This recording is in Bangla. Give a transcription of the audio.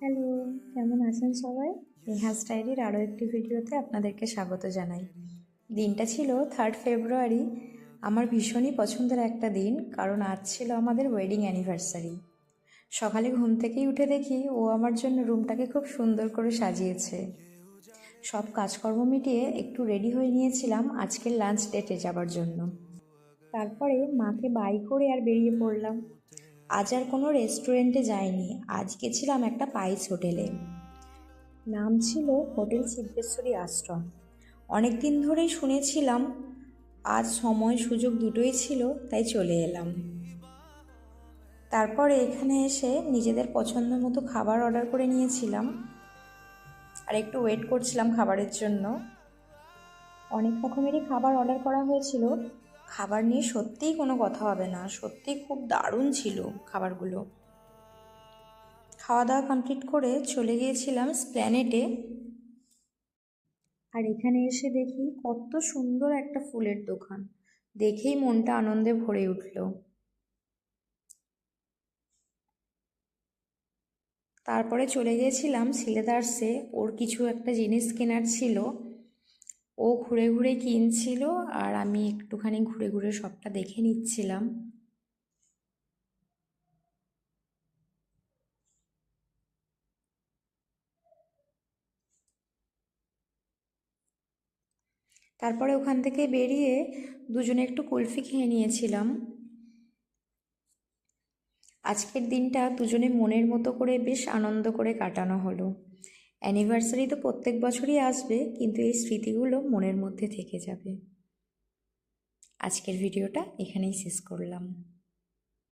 হ্যালো, কেমন আছেন সবাই? নেহাজ ডায়েরির আরও একটি ভিডিওতে আপনাদেরকে স্বাগত জানাই। দিনটা ছিল 3 ফেব্রুয়ারি। আমার ভীষণই পছন্দের একটা দিন, কারণ আজ ছিল আমাদের ওয়েডিং অ্যানিভার্সারি। সকালে ঘুম থেকেই উঠে দেখি ও আমার জন্য রুমটাকে খুব সুন্দর করে সাজিয়েছে। সব কাজকর্ম মিটিয়ে একটু রেডি হয়ে নিয়েছিলাম আজকের লাঞ্চ ডেটে যাবার জন্য। তারপরে মাকে বাই করে আর বেরিয়ে পড়লাম। আজ আর কোনো রেস্টুরেন্টে যাইনি, আজ গেছিলাম একটা পাইস হোটেলে। নাম ছিল হোটেল সিদ্ধেশ্বরী আশ্রম। অনেক দিন ধরেই শুনেছিলাম, আজ সময় সুযোগ দুটোই ছিল, তাই চলে এলাম। তারপরে এখানে এসে নিজেদের পছন্দ মতো খাবার অর্ডার করে নিয়েছিলাম আর একটু ওয়েট করছিলাম খাবারের জন্য। অনেক রকমেরই খাবার অর্ডার করা হয়েছিল। খাবার নিয়ে সত্যিই কোনো কথা হবে না, সত্যিই খুব দারুণ ছিল খাবারগুলো। খাওয়া দাওয়া কমপ্লিট করে চলে গিয়েছিলাম স্প্ল্যানেটে। আর এখানে এসে দেখি কত সুন্দর একটা ফুলের দোকান, দেখেই মনটা আনন্দে ভরে উঠল। তারপরে চলে গিয়েছিলাম সিলেদার্সে, ওর কিছু একটা জিনিস কেনার ছিল। ও ঘুরে ঘুরে কিনছিল আর আমি একটুখানি ঘুরে ঘুরে সবটা দেখে নিচ্ছিলাম। তারপরে ওখান থেকে বেরিয়ে দুজনে একটু কুলফি খেয়ে নিয়েছিলাম। আজকের দিনটা দুজনে মনের মতো করে বেশ আনন্দ করে কাটানো হলো। অ্যানিভার্সারি তো প্রত্যেক বছরই আসবে, কিন্তু এই স্মৃতিগুলো মনের মধ্যে থেকে যাবে। আজকের ভিডিওটা এখানেই শেষ করলাম।